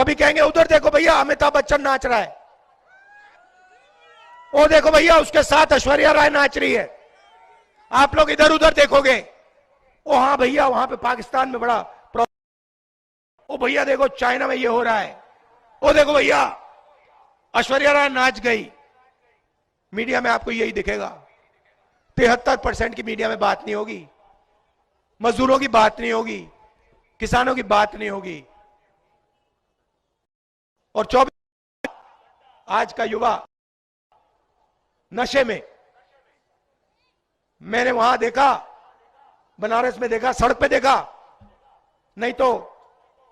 कभी कहेंगे उधर देखो भैया अमिताभ बच्चन नाच रहा है, वो देखो भैया उसके साथ ऐश्वर्या राय नाच रही है। आप लोग इधर उधर देखोगे, ओ हाँ भैया वहां पे पाकिस्तान में बड़ा प्रॉब्लम, ओ भैया देखो चाइना में ये हो रहा है, ओ देखो भैया ऐश्वर्या राय नाच गई। मीडिया में आपको यही दिखेगा। 73% की मीडिया में बात नहीं होगी, मजदूरों की बात नहीं होगी, किसानों की बात नहीं होगी। और 24 आज का युवा नशे में, मैंने वहां देखा, बनारस में देखा, सड़क पे देखा, नहीं तो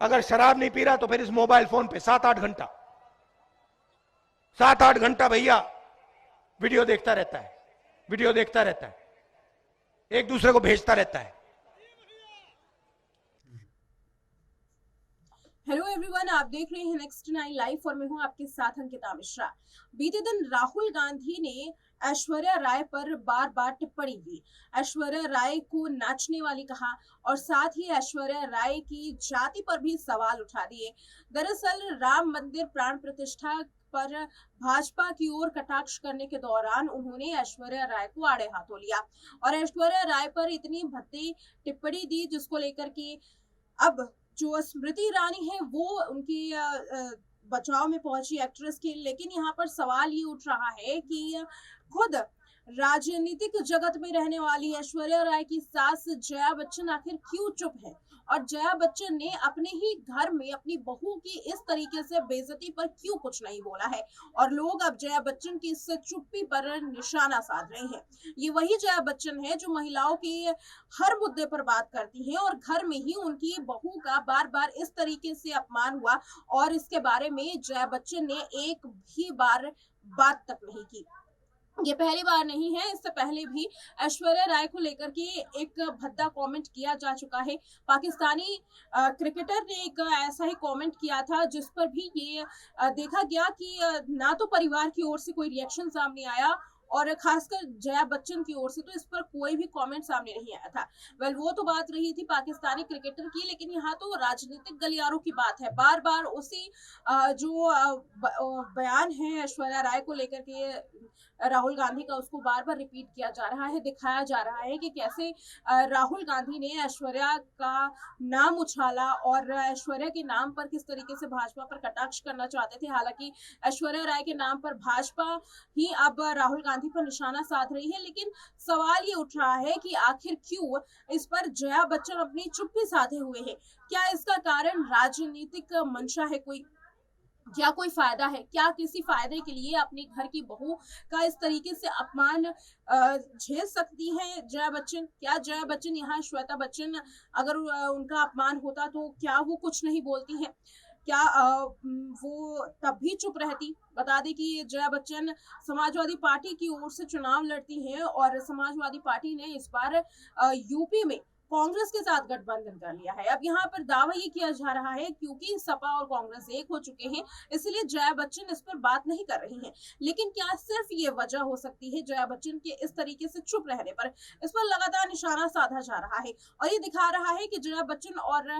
अगर शराब नहीं पी रहा तो फिर इस मोबाइल फोन पे 7-8 घंटा 7-8 घंटा भैया वीडियो देखता रहता है, वीडियो देखता रहता है, एक दूसरे को भेजता रहता है। हेलो एवरीवन, आप देख रहे हैं नेक्स्ट 9 लाइव और मैं हूं आपके साथ अंकिता मिश्रा। बीते दिन राहुल गांधी ने ऐश्वर्या राय पर बार बार टिप्पणी की, ऐश्वर्या राय को नाचने वाली कहा और साथ ही ऐश्वर्या राय की जाति पर भी सवाल उठा दिए। दरअसल राम मंदिर प्राण प्रतिष्ठा पर भाजपा की ओर कटाक्ष करने के दौरान उन्होंने ऐश्वर्या राय को आड़े हाथों लिया और ऐश्वर्या राय पर इतनी भद्दी टिप्पणी दी जिसको लेकर के अब जो स्मृति ईरानी है वो उनकी बचाव में पहुंची एक्ट्रेस की। लेकिन यहाँ पर सवाल ये उठ रहा है कि खुद राजनीतिक जगत में रहने वाली ऐश्वर्या राय की सास जया बच्चन आखिर क्यों चुप है और जया बच्चन ने अपने ही घर में अपनी बहू की इस तरीके से बेइज्जती पर क्यों कुछ नहीं बोला है और लोग अब जया बच्चन की इस चुप्पी पर निशाना साध रहे हैं। ये वही जया बच्चन है जो महिलाओं के हर मुद्दे पर बात करती हैं और घर में ही उनकी बहू का बार बार इस तरीके से अपमान हुआ और इसके बारे में जया बच्चन ने एक भी बार बात तक नहीं की। ये पहली बार नहीं है, इससे पहले भी ऐश्वर्या राय को लेकर के एक भद्दा कमेंट किया जा चुका है। पाकिस्तानी क्रिकेटर ने एक ऐसा ही कमेंट किया था जिस पर भी ये देखा गया कि ना तो परिवार की ओर से कोई रिएक्शन सामने आया और खासकर जया बच्चन की ओर से तो इस पर कोई भी कमेंट सामने नहीं आया था। वेल वो तो बात रही थी पाकिस्तानी क्रिकेटर की, लेकिन यहाँ तो राजनीतिक गलियारों की बात है। बार बार उसी जो बयान है ऐश्वर्या राय को लेकर के राहुल गांधी का, उसको बार बार रिपीट किया जा रहा है, दिखाया जा रहा है कि कैसे राहुल गांधी ने ऐश्वर्या का नाम उछाला और ऐश्वर्या के नाम पर किस तरीके से भाजपा पर कटाक्ष करना चाहते थे। हालांकि ऐश्वर्या राय के नाम पर भाजपा ही अब राहुल गांधी पर निशाना साध रही है, लेकिन सवाल ये उठ रहा है कि आखिर क्यों इस पर जया बच्चन अपनी चुप्पी साधे हुए हैं। क्या इसका कारण राजनीतिक मंशा है, क्या कोई फायदा है? क्या किसी फायदे के लिए अपने घर की बहू का इस तरीके से अपमान झेल सकती है जया बच्चन? क्या जया बच्चन यहाँ श्वेता बच्चन अगर उनका अपमान होता तो क्या वो कुछ नहीं बोलती हैं? क्या वो तब भी चुप रहती? बता दें कि जया बच्चन समाजवादी पार्टी की ओर से चुनाव लड़ती हैं और समाजवादी पार्टी ने इस बार यूपी में कांग्रेस के साथ गठबंधन कर लिया है। अब यहाँ पर दावा ये किया जा रहा है क्योंकि सपा और कांग्रेस एक हो चुके हैं, इसलिए जया बच्चन इस पर बात नहीं कर रही हैं। लेकिन क्या सिर्फ ये वजह हो सकती है जया बच्चन के इस तरीके से चुप रहने पर? इस पर लगातार निशाना साधा जा रहा है और ये दिखा रहा है कि जया बच्चन और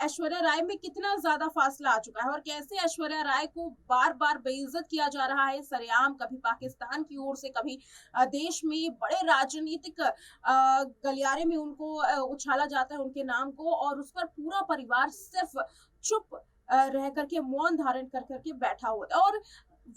ऐश्वर्या राय में कितना ज्यादा फासला आ चुका है और कैसे ऐश्वर्या राय को बार बार बेइज्जत किया जा रहा है सरेआम, कभी पाकिस्तान की ओर से, कभी देश में बड़े राजनीतिक गलियारे में उनको उछाला जाता है उनके नाम को और उस पर पूरा परिवार सिर्फ चुप रह करके मौन धारण कर करके बैठा होता है। और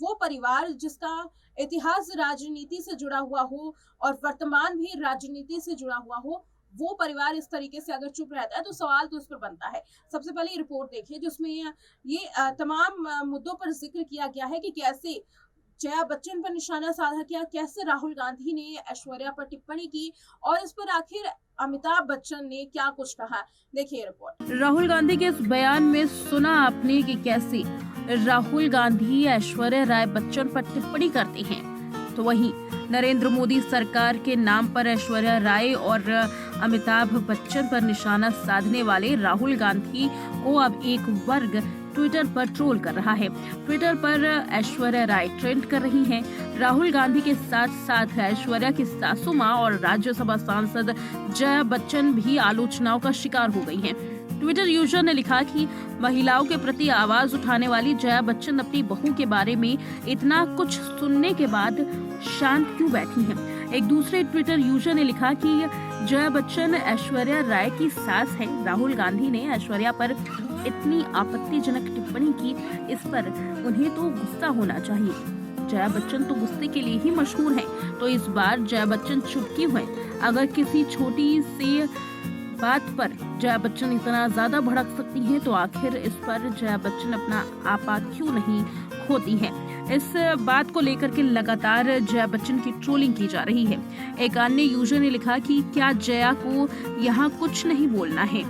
वो परिवार जिसका इतिहास राजनीति से जुड़ा हुआ हो और वर्तमान भी राजनीति से जुड़ा हुआ हो, वो परिवार इस तरीके से अगर चुप रहता है तो सवाल तो इस पर बनता है। सबसे पहले ये रिपोर्ट देखिए जिसमें ये तमाम मुद्दों पर जिक्र किया गया है कि कैसे जया बच्चन पर निशाना साधा किया, कैसे राहुल गांधी ने ऐश्वर्या पर टिप्पणी की और इस पर आखिर अमिताभ बच्चन ने क्या कुछ कहा। देखिए रिपोर्ट। राहुल गांधी के इस बयान में सुना आपने कि कैसे राहुल गांधी ऐश्वर्या राय बच्चन पर टिप्पणी करते हैं, तो वहीं नरेंद्र मोदी सरकार के नाम पर ऐश्वर्या राय और अमिताभ बच्चन पर निशाना साधने वाले राहुल गांधी को अब एक वर्ग ट्विटर पर ट्रोल कर रहा है। ट्विटर पर ऐश्वर्या राय ट्रेंड कर रही हैं। राहुल गांधी के साथ साथ ऐश्वर्या की सासू मां और राज्यसभा सांसद जया बच्चन भी आलोचनाओं का शिकार हो गई हैं। ट्विटर यूजर ने लिखा कि महिलाओं के प्रति आवाज उठाने वाली जया बच्चन अपनी बहू के बारे में इतना कुछ सुनने के बाद शांत क्यों बैठी हैं। एक दूसरे ट्विटर यूजर ने लिखा कि जया बच्चन ऐश्वर्या राय की सास है। राहुल गांधी ने ऐश्वर्या पर इतनी आपत्तिजनक टिप्पणी की, इस पर उन्हें तो गुस्सा होना चाहिए। जया बच्चन तो गुस्से के लिए ही मशहूर है, तो इस बार जया बच्चन चुप क्यों है? अगर किसी छोटी सी बात पर जया बच्चन इतना ज्यादा भड़क सकती हैं, तो आखिर इस पर जया बच्चन अपना आपा क्यों नहीं खोती हैं? इस बात को लेकर के लगातार जया बच्चन की ट्रोलिंग की जा रही है। एक अन्य यूजर ने लिखा कि क्या जया को यहाँ कुछ नहीं बोलना है?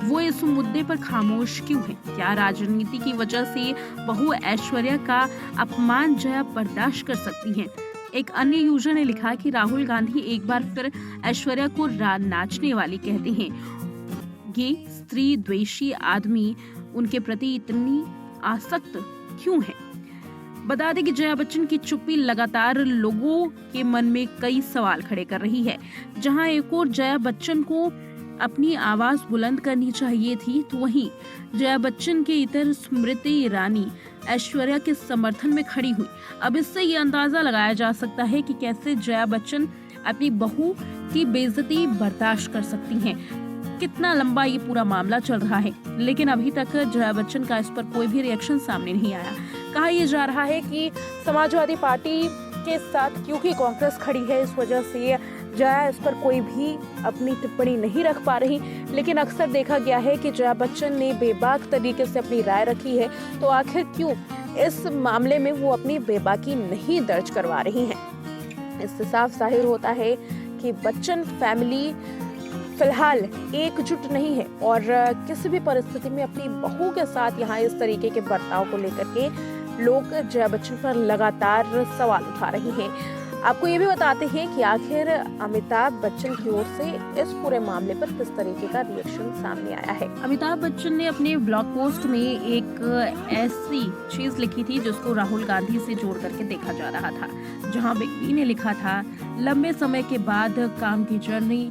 वो इस मुद्दे पर खामोश क्यों है? क्या राजनीति की वजह से बहू ऐश्वर्या का अपमान जया बर्दाश्त कर सकती हैं? एक अन्य यूजर ने लिखा कि राहुल गांधी एक बार फिर ऐश्वर्या को नाचने वाली कहते हैं। ये स्त्री द्वेषी आदमी उनके प्रति इतनी आसक्त क्यों है? बता दें कि जया बच्चन की चुप्पी लगातार लोगों के मन में कई सवाल खड़े कर रही है। जहां एक और जया बच्चन को अपनी आवाज बुलंद करनी चाहिए थी, तो वहीं जया बच्चन के इतर स्मृति ईरानी ऐश्वर्या के समर्थन में खड़ी हुई। अब इससे ये अंदाजा लगाया जा सकता है कि कैसे जया बच्चन अपनी बहू की बेइज्जती बर्दाश्त कर सकती हैं। कितना लंबा ये पूरा मामला चल रहा है, लेकिन अभी तक जया बच्चन का इस पर कोई भी रिएक्शन सामने नहीं आया। कहा यह जा रहा है कि समाजवादी पार्टी के साथ क्योंकि कांग्रेस खड़ी है, इस वजह से जया इस पर कोई भी अपनी टिप्पणी नहीं रख पा रही। लेकिन अक्सर देखा गया है कि जया बच्चन ने बेबाक तरीके से अपनी राय रखी है, तो आखिर क्यों इस मामले में वो अपनी बेबाकी नहीं दर्ज करवा रही हैं? इससे साफ जाहिर होता है कि बच्चन फैमिली फिलहाल एकजुट नहीं है और किसी भी परिस्थिति में अपनी बहू के साथ यहाँ इस तरीके के बर्ताव को लेकर के लोग जया बच्चन पर लगातार सवाल उठा रहे हैं। आपको ये भी बताते हैं कि आखिर अमिताभ बच्चन की ओर से इस पूरे मामले पर किस तरीके का रिएक्शन सामने आया है। अमिताभ बच्चन ने अपने ब्लॉग पोस्ट में एक ऐसी चीज लिखी थी जिसको राहुल गांधी से जोड़ करके देखा जा रहा था, जहां बिग बी ने लिखा था, लंबे समय के बाद काम की जर्नी,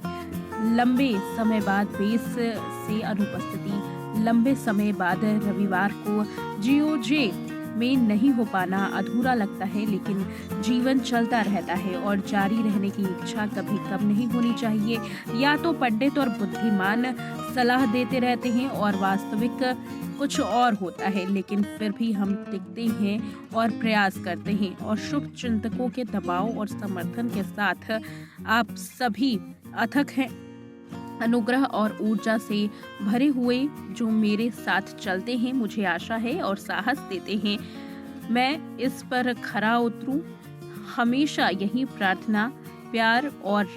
लंबे समय बाद बेस से अनुपस्थिति, लंबे समय बाद रविवार को जीओजे में नहीं हो पाना अधूरा लगता है, लेकिन जीवन चलता रहता है और जारी रहने की इच्छा कभी कम नहीं होनी चाहिए। या तो पंडित और बुद्धिमान सलाह देते रहते हैं और वास्तविक कुछ और होता है, लेकिन फिर भी हम टिकते हैं और प्रयास करते हैं और शुभ चिंतकों के दबाव और समर्थन के साथ आप सभी अथक हैं, अनुग्रह और ऊर्जा से भरे हुए जो मेरे साथ चलते हैं, मुझे आशा है और साहस देते हैं मैं इस पर खरा उतरूं। हमेशा यही प्रार्थना, प्यार और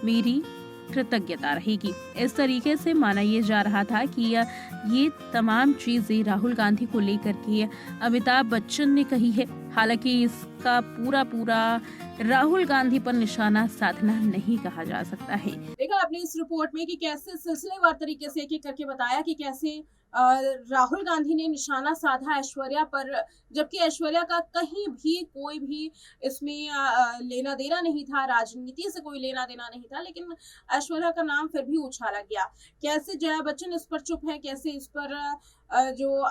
मेरी कृतज्ञता रहेगी। इस तरीके से माना यह जा रहा था कि ये तमाम चीजें राहुल गांधी को लेकर के अमिताभ बच्चन ने कही है। हालांकि इसका पूरा राहुल गांधी पर निशाना साधना नहीं कहा जा सकता है। देखा आपने इस रिपोर्ट में कि कैसे सिलसिलेवार तरीके से एक एक करके बताया कि कैसे राहुल गांधी ने निशाना साधा ऐश्वर्या पर, जबकि ऐश्वर्या का कहीं भी कोई भी इसमें लेना देना नहीं था, राजनीति से कोई लेना देना नहीं था, लेकिन ऐश्वर्या का नाम फिर भी उछाला गया। कैसे जया बच्चन इस पर चुप है, कैसे इस पर जो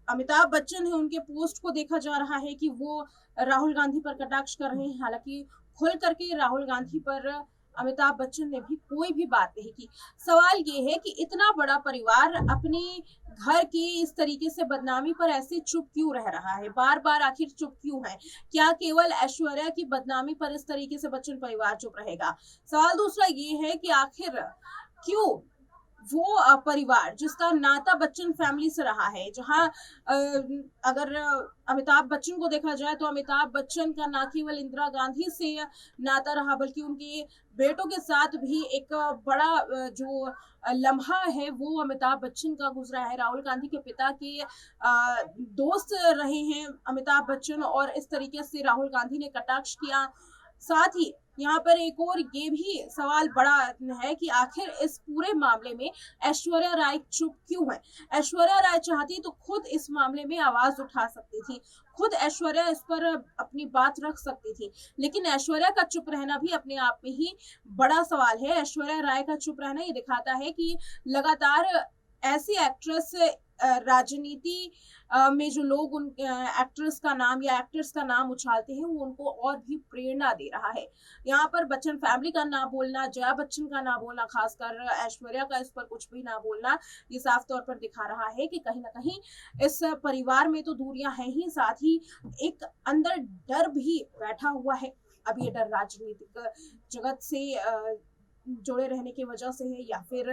अमिताभ बच्चन है उनके पोस्ट को देखा जा रहा है कि वो राहुल गांधी पर कटाक्ष कर रहे हैं। हालांकि खुल करके राहुल गांधी पर अमिताभ बच्चन ने भी कोई भी बात नहीं की। सवाल ये है कि इतना बड़ा परिवार अपने घर की इस तरीके से बदनामी पर ऐसे चुप क्यों रह रहा है, बार बार आखिर चुप क्यों है? क्या केवल ऐश्वर्या की बदनामी पर इस तरीके से बच्चन परिवार चुप रहेगा? सवाल दूसरा ये है कि आखिर क्यों वो परिवार जिसका नाता बच्चन फैमिली से रहा है, जहां अगर अमिताभ बच्चन को देखा जाए तो अमिताभ बच्चन का न केवल इंदिरा गांधी से नाता रहा, बल्कि उनके बेटों के साथ भी एक बड़ा जो लम्हा है वो अमिताभ बच्चन का गुजरा है। राहुल गांधी के पिता के दोस्त रहे हैं अमिताभ बच्चन और इस तरीके से राहुल गांधी ने कटाक्ष किया। साथ ही यहाँ पर एक और ये भी सवाल बड़ा है कि आखिर इस पूरे मामले में ऐश्वर्या राय चुप क्यों है? ऐश्वर्या राय चाहती तो खुद इस मामले में आवाज उठा सकती थी, खुद ऐश्वर्या इस पर अपनी बात रख सकती थी, लेकिन ऐश्वर्या का चुप रहना भी अपने आप में ही बड़ा सवाल है। ऐश्वर्या राय का चुप रहना ये दिखाता है कि लगातार ऐसी एक्ट्रेस राजनीति में जो लोग उन एक्ट्रेस का नाम या एक्टर्स का नाम उछालते हैं वो उनको और भी प्रेरणा दे रहा है। यहाँ पर बच्चन फैमिली का ना बोलना, जया बच्चन का ना बोलना, खासकर ऐश्वर्या का इस पर कुछ भी ना बोलना, ये साफ तौर पर दिखा रहा है कि कहीं ना कहीं इस परिवार में तो दूरियां हैं ही, साथ ही एक अंदर डर भी बैठा हुआ है। अब ये डर राजनीतिक जगत से जुड़े रहने की वजह से है या फिर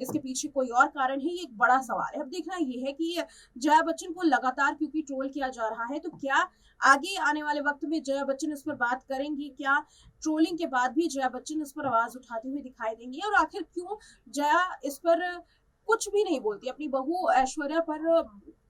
इसके पीछे कोई और कारण है, ये एक बड़ा सवाल है। अब देखना ये है कि जया बच्चन को लगातार क्योंकि ट्रोल किया जा रहा है, तो क्या आगे आने वाले वक्त में जया बच्चन इस पर बात करेंगी? क्या ट्रोलिंग के बाद भी जया बच्चन इस पर आवाज उठाते हुए दिखाई देंगी? और आखिर क्यों जया इस पर कुछ भी नहीं बोलती, अपनी बहू ऐश्वर्या पर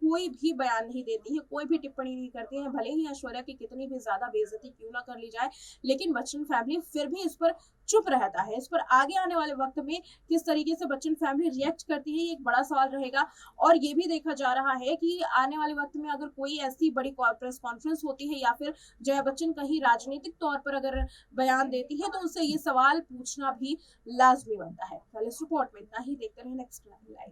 कोई भी बयान नहीं देती है, कोई भी टिप्पणी नहीं करती है, भले ही ऐश्वर्या की कितनी भी ज्यादा बेइज्जती क्यों ना कर ली जाए, लेकिन बच्चन फैमिली फिर भी इस पर चुप रहता है। इस पर आगे आने वाले वक्त में किस तरीके से बच्चन फैमिली रिएक्ट करती है, ये एक बड़ा सवाल रहेगा। और ये भी देखा जा रहा है कि आने वाले वक्त में अगर कोई ऐसी बड़ी प्रेस कॉन्फ्रेंस होती है या फिर जया बच्चन कहीं राजनीतिक तौर पर अगर बयान देती है, तो उससे ये सवाल पूछना भी लाजमी बनता है। इस रिपोर्ट में इतना ही, देखते रहे नेक्स्ट लाइव।